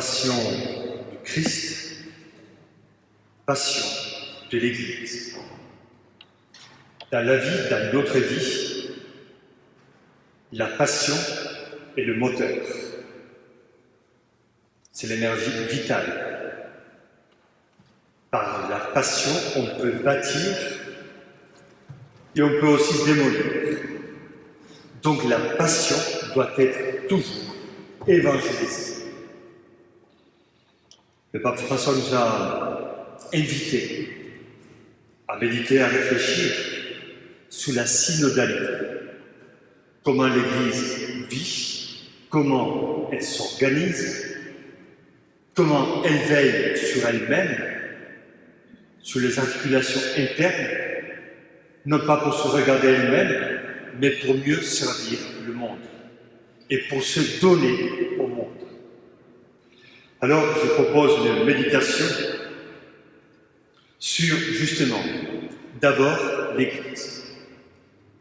passion du Christ, passion de l'Église. Dans la vie, dans notre vie, la passion est le moteur. C'est l'énergie vitale. Par la passion, on peut bâtir et on peut aussi démolir. Donc la passion doit être toujours évangélisée. Le pape François nous a invités à méditer, à réfléchir sur la synodalité. Comment l'Église vit, comment elle s'organise, comment elle veille sur elle-même, sur les articulations internes, non pas pour se regarder elle-même, mais pour mieux servir le monde et pour se donner au monde. Alors, je propose une méditation sur, justement, d'abord l'Église.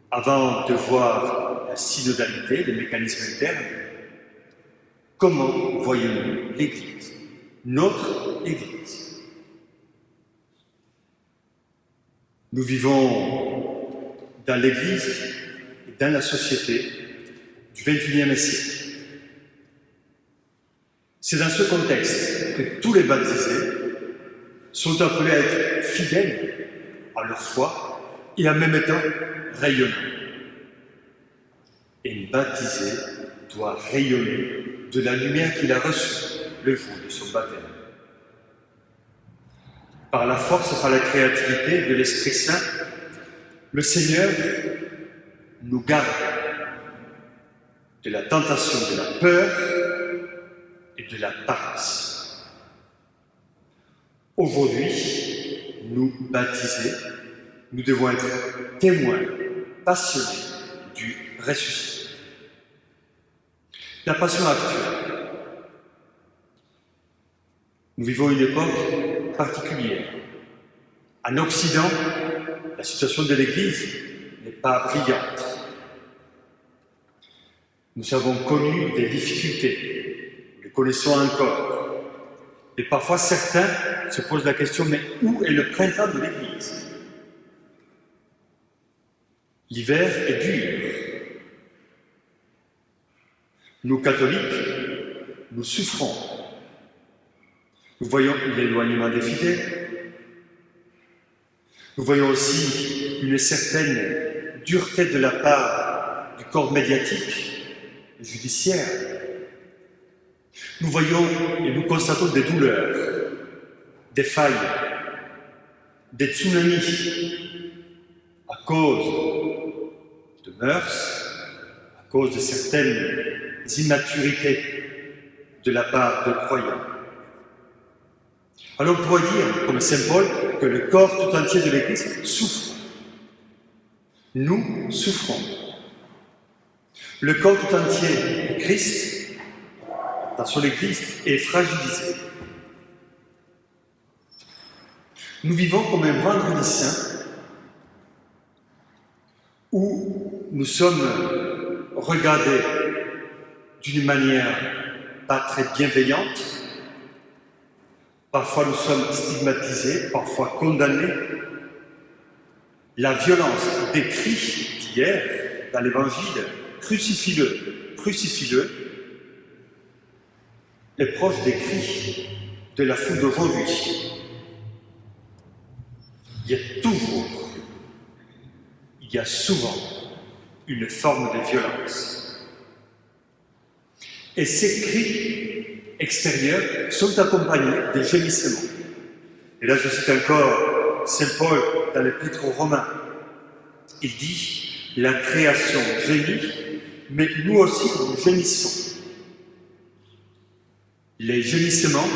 Avant de voir la synodalité, les mécanismes internes, comment voyons-nous l'Église, notre Église? Nous vivons dans l'Église et dans la société du XXIe siècle. C'est dans ce contexte que tous les baptisés sont appelés à être fidèles à leur foi et en même temps rayonnants. Et un baptisé doit rayonner de la lumière qu'il a reçue le jour de son baptême. Par la force et par la créativité de l'Esprit Saint, le Seigneur nous garde de la tentation de la peur et de la paresse. Aujourd'hui, nous baptisés, nous devons être témoins passionnés du ressuscité. La passion actuelle. Nous vivons une époque particulière. En Occident, la situation de l'Église n'est pas brillante. Nous avons connu des difficultés, nous les connaissons encore. Et parfois, certains se posent la question, mais où est le printemps de l'Église? L'hiver est dur. Nous, catholiques, nous souffrons. Nous voyons l'éloignement des fidèles. Nous voyons aussi une certaine dureté de la part du corps médiatique et judiciaire. Nous voyons et nous constatons des douleurs, des failles, des tsunamis à cause de mœurs, à cause de certaines immaturités de la part de croyants. Alors on pourrait dire, comme Saint Paul, que le corps tout entier de l'Église souffre. Nous souffrons. Le corps tout entier de Christ, dans son Église, est fragilisé. Nous vivons comme un vendredi saint où nous sommes regardés d'une manière pas très bienveillante. Parfois nous sommes stigmatisés, parfois condamnés. La violence des cris d'hier dans l'Évangile, crucifie-le, crucifie-le, est proche des cris de la foule d'aujourd'hui. Il y a souvent une forme de violence. Et ces cris extérieurs sont accompagnés de gémissements. Et là, je cite encore Saint Paul dans l'Épître aux Romains. Il dit « La création gémit, mais nous aussi nous gémissons. » Les gémissements,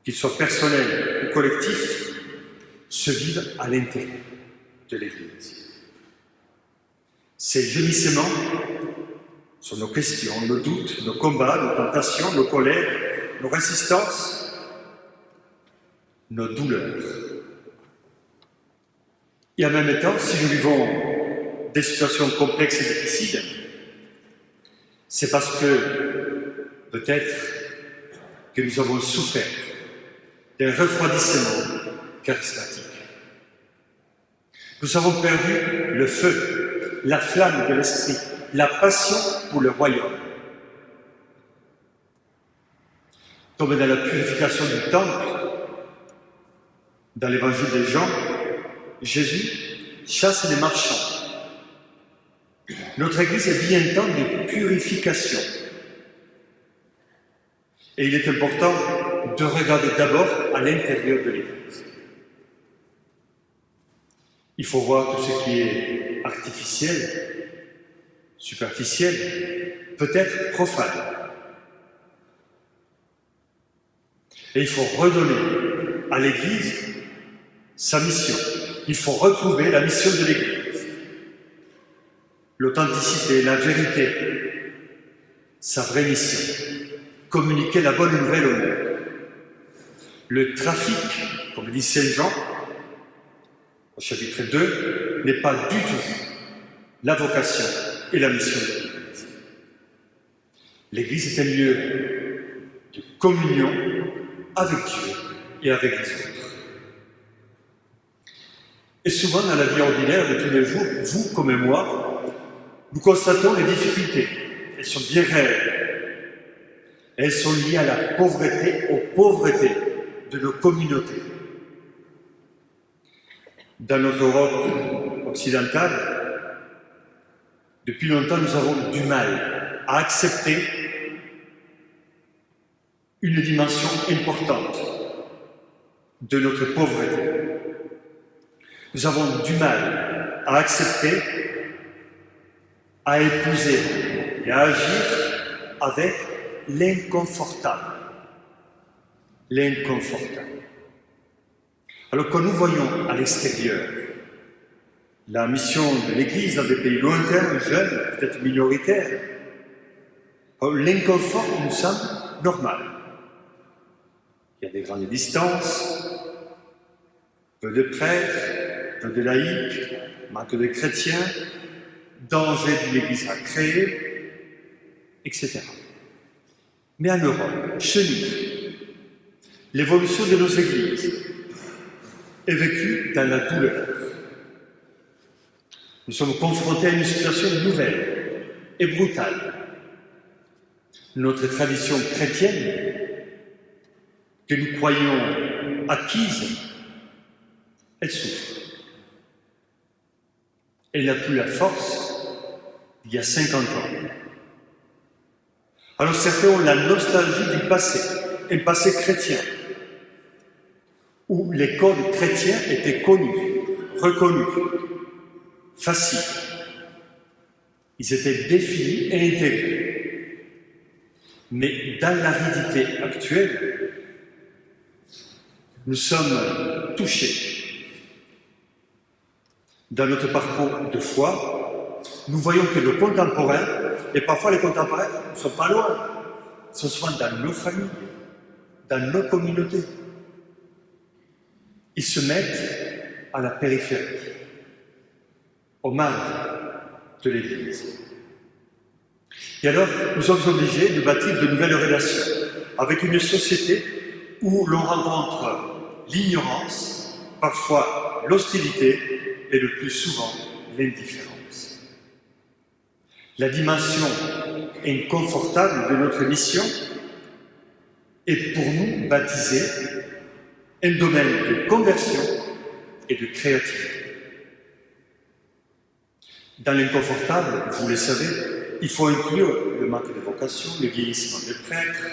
qu'ils soient personnels ou collectifs, se vivent à l'intérieur de l'Église. Ces gémissements sont nos questions, nos doutes, nos combats, nos tentations, nos colères, nos résistances, nos douleurs. Et en même temps, si nous vivons des situations complexes et difficiles, c'est parce que peut-être que nous avons souffert d'un refroidissement charismatique. Nous avons perdu le feu, la flamme de l'esprit, la passion pour le royaume. Comme dans la purification du temple, dans l'évangile de Jean, Jésus chasse les marchands. Notre Église vit un temps de purification. Et il est important de regarder d'abord à l'intérieur de l'Église. Il faut voir tout ce qui est artificiel, superficiel, peut-être profane. Et il faut redonner à l'Église sa mission. Il faut retrouver la mission de l'Église. L'authenticité, la vérité, sa vraie mission. Communiquer la bonne nouvelle au monde. Le trafic, comme dit Saint Jean, au chapitre 2, n'est pas du tout la vocation et la mission de l'Église. L'Église est un lieu de communion avec Dieu et avec les autres. Et souvent, dans la vie ordinaire de tous les jours, vous comme moi, nous constatons les difficultés. Elles sont bien réelles. Elles sont liées à la pauvreté, aux pauvretés de nos communautés. Dans notre Europe occidentale, depuis longtemps, nous avons du mal à accepter une dimension importante de notre pauvreté. Nous avons du mal à accepter, à épouser et à agir avec l'inconfortable. L'inconfortable. Alors quand nous voyons à l'extérieur la mission de l'Église dans des pays lointains, jeunes, peut-être minoritaires, l'inconfort nous semble normal. Il y a des grandes distances, peu de prêtres, peu de laïcs, manque de chrétiens, danger d'une Église à créer, etc. Mais en Europe, chez nous, l'évolution de nos Églises est vécue dans la douleur. Nous sommes confrontés à une situation nouvelle et brutale. Notre tradition chrétienne, que nous croyons acquise, elle souffre. Elle n'a plus la force d'il y a 50 ans. Alors certains ont la nostalgie du passé, un passé chrétien, où les codes chrétiens étaient connus, reconnus, faciles. Ils étaient définis et intégrés. Mais dans l'aridité actuelle, nous sommes touchés. Dans notre parcours de foi, nous voyons que nos contemporains, et parfois les contemporains ne sont pas loin, sont souvent dans nos familles, dans nos communautés. Ils se mettent à la périphérie, au marge de l'Église. Et alors, nous sommes obligés de bâtir de nouvelles relations avec une société où l'on rencontre l'ignorance, parfois l'hostilité et le plus souvent l'indifférence. La dimension inconfortable de notre mission est pour nous baptisée un domaine de conversion et de créativité. Dans l'inconfortable, vous le savez, il faut inclure le manque de vocation, le vieillissement des prêtres,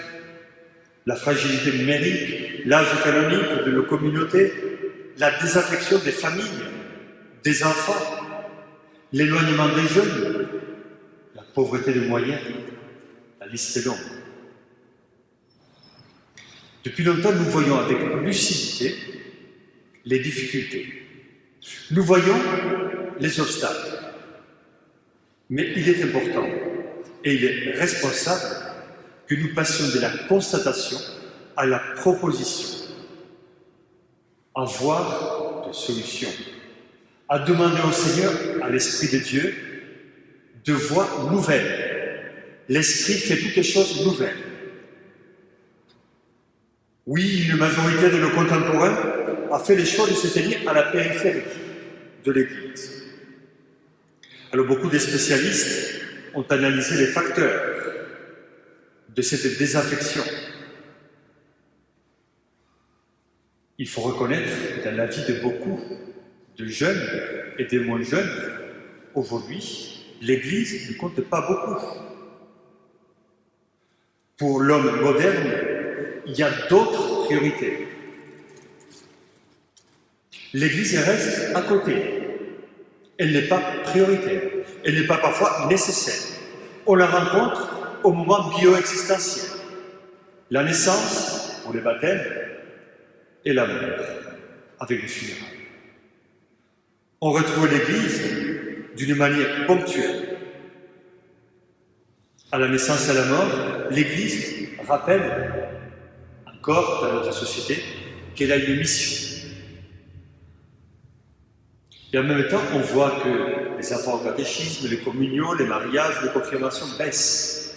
la fragilité numérique, l'âge canonique de nos communautés, la désaffection des familles, des enfants, l'éloignement des jeunes, la pauvreté de moyens, la liste est longue. Depuis longtemps, nous voyons avec lucidité les difficultés. Nous voyons les obstacles. Mais il est important et il est responsable que nous passions de la constatation à la proposition, à voir des solutions, à demander au Seigneur, à l'Esprit de Dieu, de voies nouvelles. L'Esprit fait toutes les choses nouvelles. Oui, une majorité de nos contemporains a fait le choix de se tenir à la périphérie de l'Église. Alors beaucoup de spécialistes ont analysé les facteurs de cette désaffection. Il faut reconnaître que dans la vie de beaucoup de jeunes et des moins jeunes, aujourd'hui, l'Église ne compte pas beaucoup. Pour l'homme moderne, il y a d'autres priorités. L'Église reste à côté. Elle n'est pas prioritaire. Elle n'est pas parfois nécessaire. On la rencontre au moment bio-existentiel. La naissance pour les baptêmes et la mort avec les funérailles. On retrouve l'Église d'une manière ponctuelle. À la naissance et à la mort, l'Église rappelle encore dans notre société qu'elle a une mission. Et en même temps, on voit que les enfants au catéchisme, les communions, les mariages, les confirmations baissent.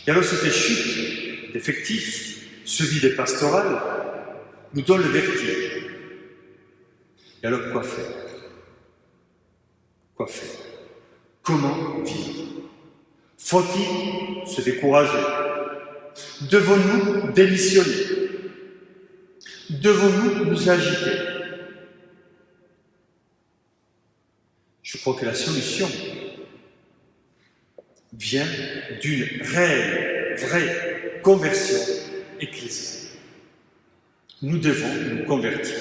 Et alors cette chute d'effectifs, ce vide pastoral, nous donne le vertige. Et alors quoi faire? Quoi faire? Comment vivre? Faut-il se décourager? Devons-nous démissionner? Devons-nous nous agiter? Je crois que la solution vient d'une réelle, vraie conversion ecclésiale. Nous devons nous convertir.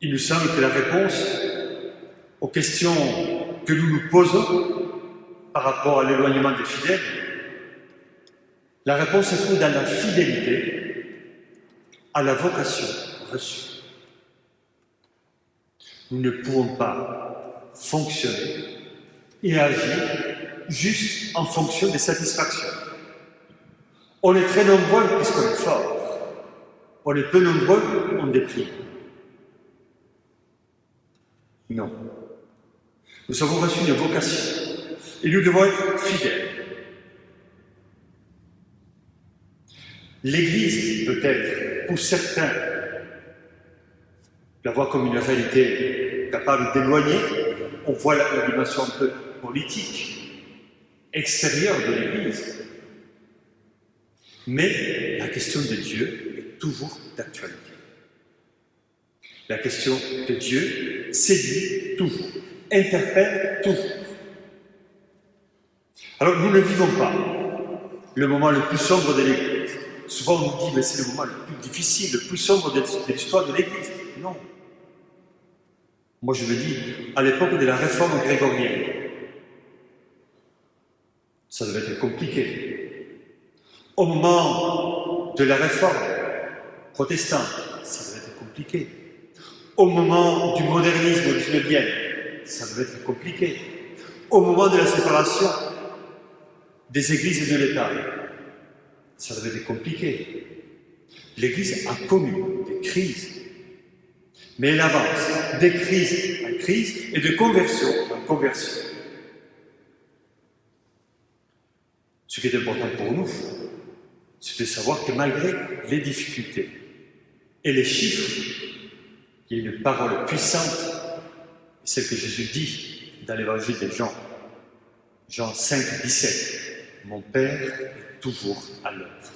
Il nous semble que la réponse aux questions que nous nous posons par rapport à l'éloignement des fidèles, la réponse se trouve dans la fidélité à la vocation reçue. Nous ne pouvons pas fonctionner et agir juste en fonction des satisfactions. On est très nombreux puisqu'on est fort. On est peu nombreux, on déprime. Non. Nous avons reçu une vocation et nous devons être fidèles. L'Église, peut-être, pour certains, la voit comme une réalité capable d'éloigner. On voit la dimension un peu politique, extérieure de l'Église. Mais la question de Dieu est toujours d'actualité. La question de Dieu séduit toujours, interpelle toujours. Alors nous ne vivons pas le moment le plus sombre de l'Église. Souvent on nous dit, mais c'est le moment le plus difficile, le plus sombre de l'histoire de l'Église. Non. Moi je me dis, à l'époque de la réforme grégorienne, ça devait être compliqué. Au moment de la réforme protestante, ça devait être compliqué. Au moment du modernisme au XIXe, ça devait être compliqué. Au moment de la séparation des églises et de l'État, ça devait être compliqué. L'Église a connu des crises, mais elle avance des crises en crise et de conversion en conversion. Ce qui est important pour nous, c'est de savoir que malgré les difficultés et les chiffres, il y a une parole puissante, celle que Jésus dit dans l'évangile de Jean, Jean 5, 17. Mon Père est toujours à l'œuvre.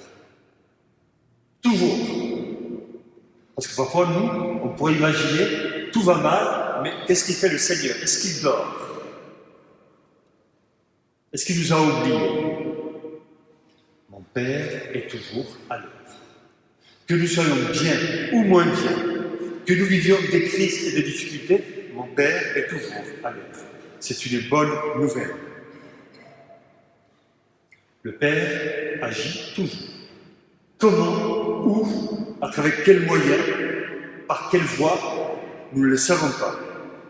Toujours. Parce que parfois, nous, on pourrait imaginer, tout va mal, mais qu'est-ce qu'il fait le Seigneur? Est-ce qu'il dort? Est-ce qu'il nous a oubliés? Mon Père est toujours à l'œuvre. Que nous soyons bien ou moins bien, que nous vivions des crises et des difficultés, mon Père est toujours à l'œuvre. C'est une bonne nouvelle. Le Père agit toujours. Comment, où, à travers quels moyens, par quelle voie, nous ne le savons pas.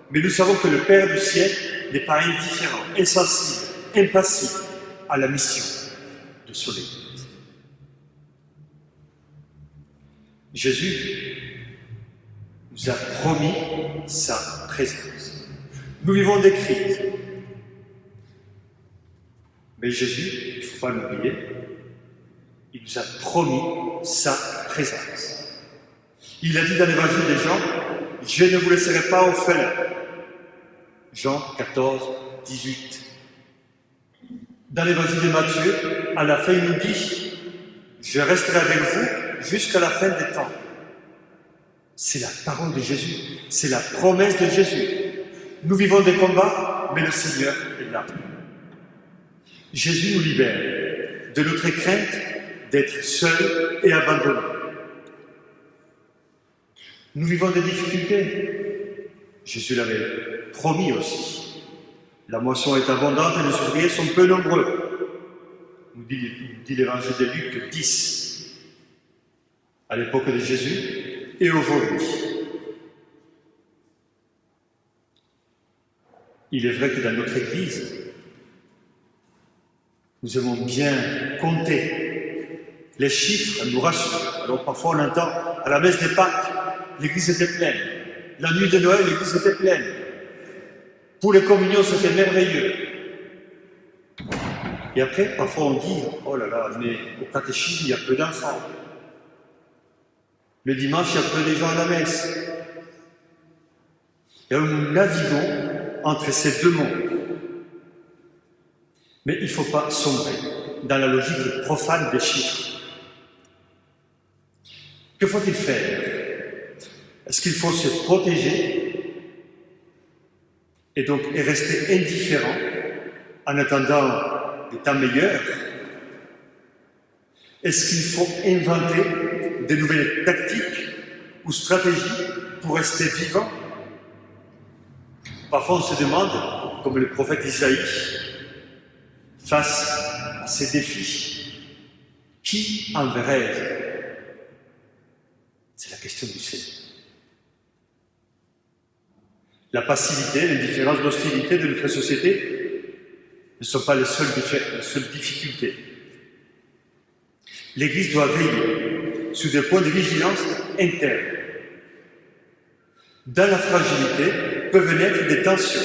Mais nous savons que le Père du ciel n'est pas indifférent, insensible, impassible à la mission de son Église. Jésus nous a promis sa présence. Nous vivons des crises. Mais Jésus, il ne faut pas l'oublier, il nous a promis sa présence. Il a dit dans l'évangile de Jean, « Je ne vous laisserai pas orphelins ». Jean 14, 18. Dans l'évangile de Matthieu, à la fin, il nous dit, « Je resterai avec vous jusqu'à la fin des temps ». C'est la parole de Jésus, c'est la promesse de Jésus. Nous vivons des combats, mais le Seigneur est là. Jésus nous libère de notre crainte d'être seuls et abandonnés. Nous vivons des difficultés. Jésus l'avait promis aussi. La moisson est abondante et les ouvriers sont peu nombreux. Nous dit l'évangile de Luc 10. À l'époque de Jésus et aujourd'hui. Il est vrai que dans notre Église, nous aimons bien compter. Les chiffres nous rassurent. Alors parfois on entend à la messe des Pâques, l'église était pleine. La nuit de Noël, l'église était pleine. Pour les communions, c'était merveilleux. Et après, parfois on dit, oh là là, mais au catéchisme, il y a peu d'enfants. Le dimanche, il y a peu de gens à la messe. Et nous naviguons entre ces deux mondes. Mais il ne faut pas sombrer dans la logique profane des chiffres. Que faut-il faire? Est-ce qu'il faut se protéger et donc rester indifférent en attendant des temps meilleurs? Est-ce qu'il faut inventer de nouvelles tactiques ou stratégies pour rester vivant? Parfois on se demande, comme le prophète Isaïe, face à ces défis, qui enverrai-je? C'est la question du Seigneur. La passivité, l'indifférence, l'hostilité de notre société ne sont pas les seules difficultés. L'Église doit veiller sur des points de vigilance internes. Dans la fragilité peuvent naître des tensions.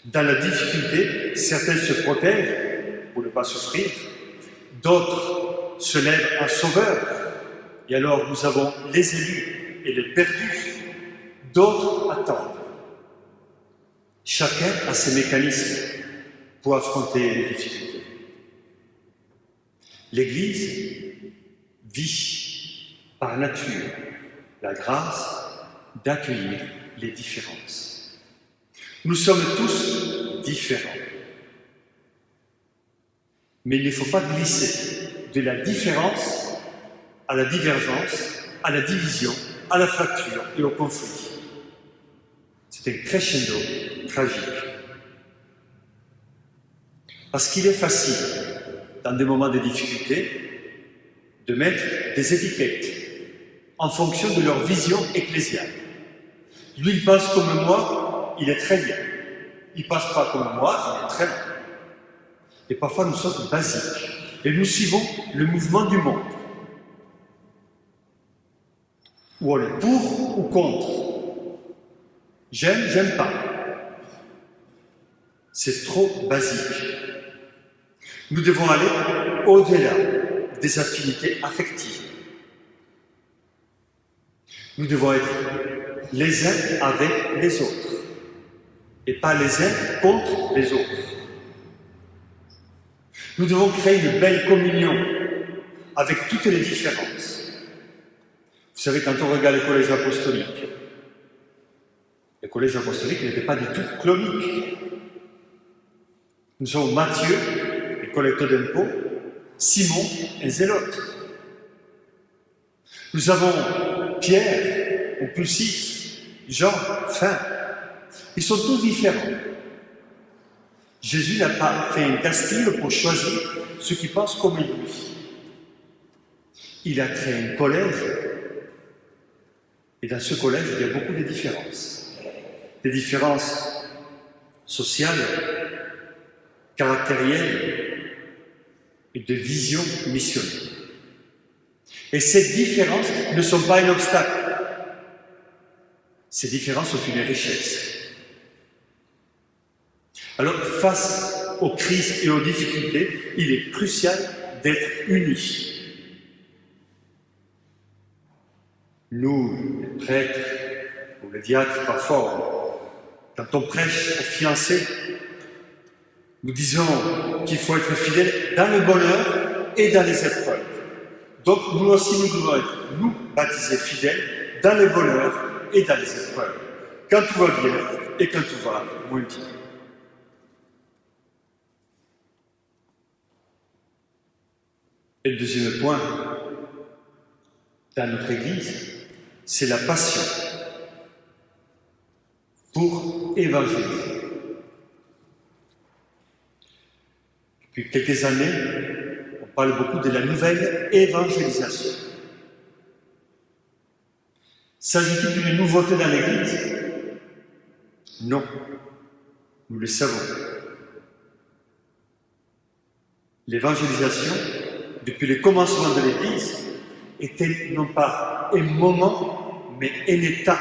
Dans la difficulté, certains se protègent pour ne pas souffrir, d'autres se lèvent en sauveur. Et alors nous avons les élus et les perdus, d'autres attendent. Chacun a ses mécanismes pour affronter les difficultés. L'Église vit par nature la grâce d'accueillir les différences. Nous sommes tous différents. Mais il ne faut pas glisser de la différence à la divergence, à la division, à la fracture et au conflit. C'est un crescendo tragique. Parce qu'il est facile, dans des moments de difficulté, de mettre des étiquettes en fonction de leur vision ecclésiale. Lui, il pense comme moi, il est très bien. Il ne pense pas comme moi, il est très mal. Et parfois, nous sommes basiques. Et nous suivons le mouvement du monde. Ou on est pour ou contre. J'aime, j'aime pas. C'est trop basique. Nous devons aller au-delà des affinités affectives. Nous devons être les uns avec les autres et pas les uns contre les autres. Nous devons créer une belle communion avec toutes les différences. Vous savez, quand on regarde les collèges apostoliques n'étaient pas du tout cloniques. Nous avons Matthieu, le collecteur d'impôts, Simon, un zélote. Nous avons Pierre, impulsif, Jean, fin. Ils sont tous différents. Jésus n'a pas fait un casting pour choisir ceux qui pensent comme lui. Il a créé un collège, et dans ce collège, il y a beaucoup de différences. Des différences sociales, caractérielles et de vision missionnaire. Et ces différences ne sont pas un obstacle. Ces différences sont une richesse. Alors, face aux crises et aux difficultés, il est crucial d'être unis. Nous, les prêtres ou les diacres, parfois, quand on prêche aux fiancés, nous disons qu'il faut être fidèle dans le bonheur et dans les épreuves. Donc nous aussi, nous devons être, nous, baptisés fidèles dans le bonheur et dans les épreuves. Quand tout va bien et quand tout va moins bien. Et le deuxième point, dans notre Église, c'est la passion pour évangéliser. Depuis quelques années, on parle beaucoup de la nouvelle évangélisation. S'agit-il d'une nouveauté dans l'Église? Non, nous le savons. L'évangélisation, depuis le commencement de l'Église, était non pas un moment, mais un état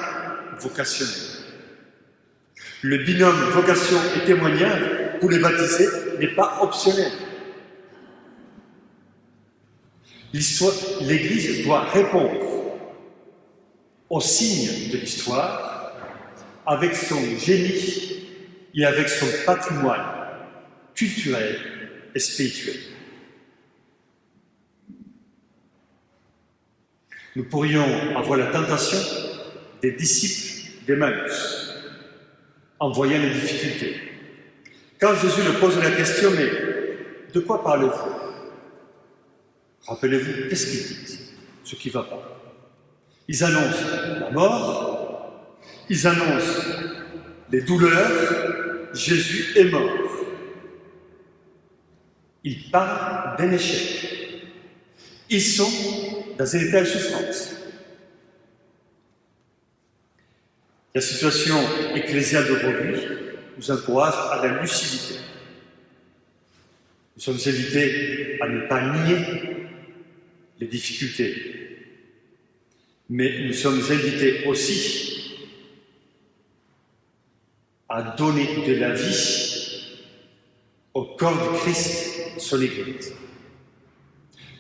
vocationnel. Le binôme vocation et témoignage pour les baptisés n'est pas optionnel. L'Église doit répondre aux signes de l'histoire avec son génie et avec son patrimoine culturel et spirituel. Nous pourrions avoir la tentation des disciples d'Emmaüs en voyant les difficultés. Quand Jésus leur pose la question, mais de quoi parlez-vous? Rappelez-vous, qu'est-ce qu'ils disent? Ce qui ne va pas. Ils annoncent la mort, ils annoncent les douleurs, Jésus est mort. Ils parlent d'un échec. Ils sont dans un état de souffrance. La situation ecclésiale d'aujourd'hui nous encourage à la lucidité. Nous sommes invités à ne pas nier les difficultés, mais nous sommes invités aussi à donner de la vie au corps du Christ, son Église.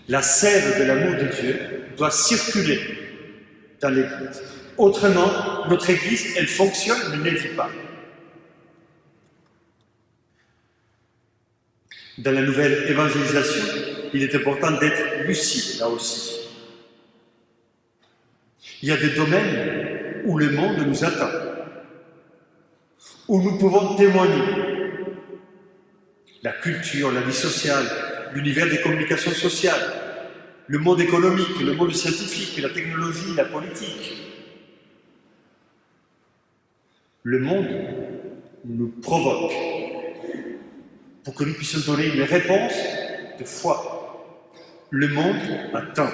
La sève de l'amour de Dieu doit circuler dans l'Église. Autrement, notre Église, elle fonctionne, mais ne vit pas. Dans la nouvelle évangélisation, il est important d'être lucide, là aussi. Il y a des domaines où le monde nous attend, où nous pouvons témoigner. La culture, la vie sociale, l'univers des communications sociales, le monde économique, le monde scientifique, la technologie, la politique. Le monde nous provoque pour que nous puissions donner une réponse de foi. Le monde attend.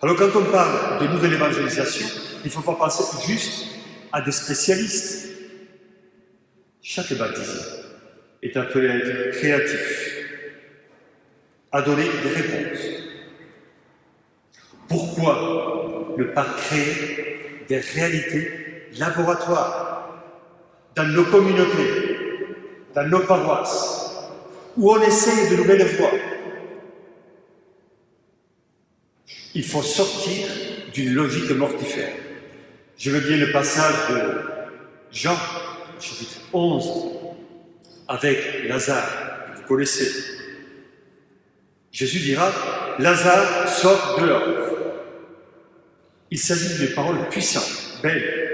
Alors quand on parle de nouvelle évangélisation, il ne faut pas penser juste à des spécialistes. Chaque baptisé est appelé à être créatif, à donner des réponses. Pourquoi ne pas créer des réalités laboratoires dans nos communautés, dans nos paroisses, où on essaye de nouvelles voies? Il faut sortir d'une logique mortifère. Je veux bien le passage de Jean, chapitre 11, avec Lazare, que vous connaissez. Jésus dira, Lazare sort dehors. Il s'agit d'une parole puissante, belle.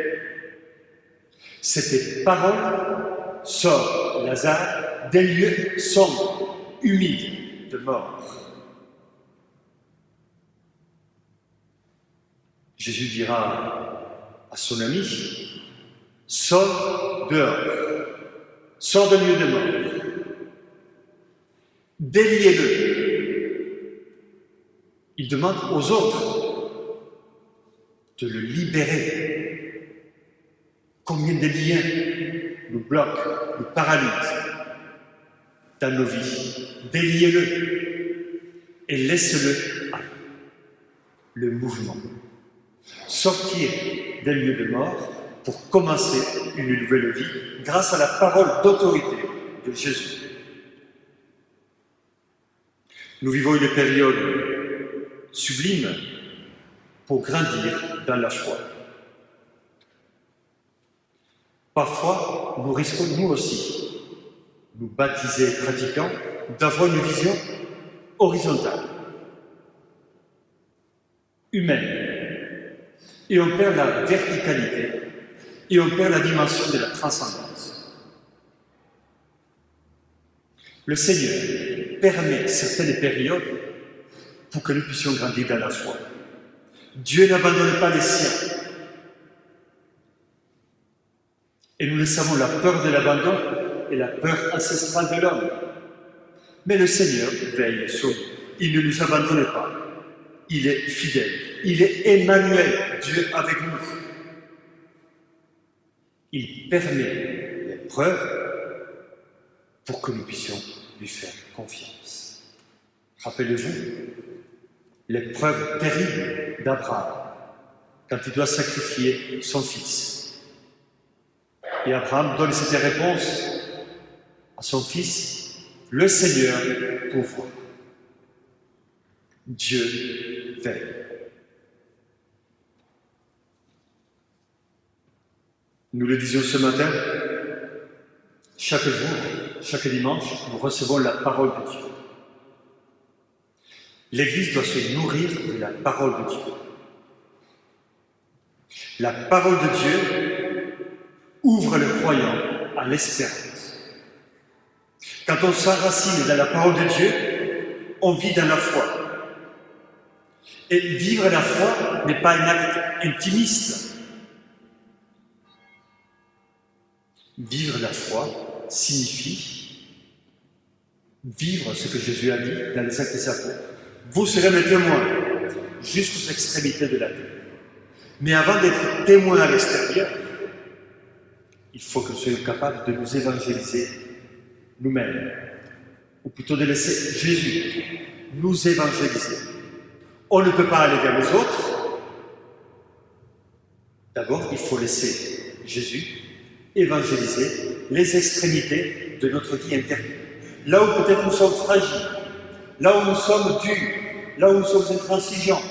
Cette parole sort Lazare d'un lieu sombre, humide, de mort. Jésus dira à son ami, sors dehors, sors d'un lieu de mort, déliez-le. Il demande aux autres de le libérer. Combien de liens nous bloquent, nous paralysent dans nos vies? Déliez-le et laissez-le aller. Le mouvement. Sortir d'un lieu de mort pour commencer une nouvelle vie grâce à la parole d'autorité de Jésus. Nous vivons une période sublime pour grandir dans la foi. Parfois, nous risquons, nous aussi, nous baptiser pratiquants, d'avoir une vision horizontale, humaine. Et on perd la verticalité, et on perd la dimension de la transcendance. Le Seigneur permet certaines périodes pour que nous puissions grandir dans la foi. Dieu n'abandonne pas les siens. Et nous le savons, la peur de l'abandon est la peur ancestrale de l'homme. Mais le Seigneur veille sur nous. Il ne nous abandonne pas. Il est fidèle. Il est Emmanuel, Dieu avec nous. Il permet l'épreuve pour que nous puissions lui faire confiance. Rappelez-vous l'épreuve terrible d'Abraham quand il doit sacrifier son fils. Et Abraham donne cette réponse à son fils, le Seigneur pourvoit. Dieu veille. Nous le disions ce matin, chaque jour, chaque dimanche, nous recevons la parole de Dieu. L'Église doit se nourrir de la parole de Dieu. La parole de Dieu ouvre le croyant à l'espérance. Quand on s'enracine dans la parole de Dieu, on vit dans la foi. Et vivre la foi n'est pas un acte intimiste. Vivre la foi signifie vivre ce que Jésus a dit dans les Actes des Apôtres. Vous serez mes témoins jusqu'aux extrémités de la terre. Mais avant d'être témoins à l'extérieur, il faut que nous soyons capables de nous évangéliser nous-mêmes, ou plutôt de laisser Jésus nous évangéliser. On ne peut pas aller vers les autres. D'abord, il faut laisser Jésus évangéliser les extrémités de notre vie intérieure. Là où peut-être nous sommes fragiles, là où nous sommes durs, là où nous sommes intransigeants,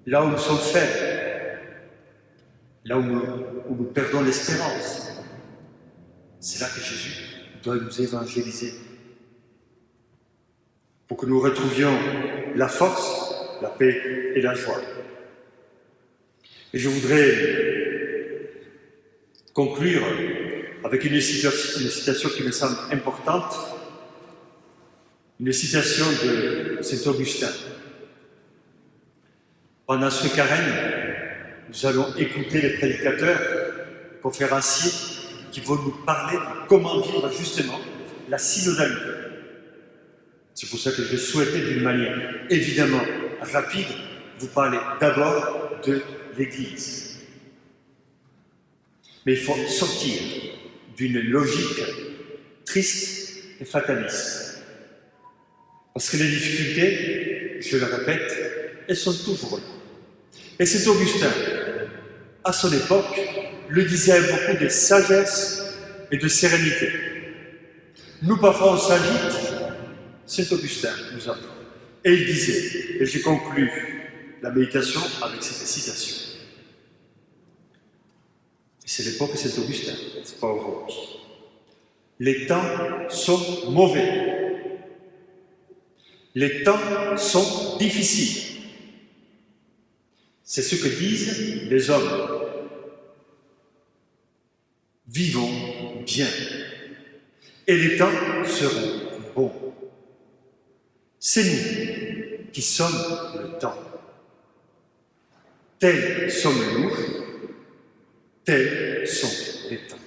là où nous sommes faibles, là où nous perdons l'espérance. C'est là que Jésus doit nous évangéliser. Pour que nous retrouvions la force, la paix et la joie. Et je voudrais conclure avec une citation qui me semble importante, une citation de Saint Augustin. Pendant ce carême, nous allons écouter les prédicateurs, conférenciers, qui vont nous parler de comment vivre justement la synodalité. C'est pour ça que je souhaitais d'une manière évidemment rapide vous parler d'abord de l'Église. Mais il faut sortir d'une logique triste et fataliste. Parce que les difficultés, je le répète, elles sont toujours là. Et c'est Augustin, à son époque, le disait avec beaucoup de sagesse et de sérénité. Nous, parfois, on s'agite, c'est Augustin nous apprend. Et il disait, et j'ai conclu la méditation avec cette citation. C'est l'époque de Saint Augustin, c'est pas aujourd'hui. Les temps sont mauvais. Les temps sont difficiles. C'est ce que disent les hommes. Vivons bien. Et les temps seront bons. C'est nous qui sommes le temps. Tels sommes-nous, tels sont les temps.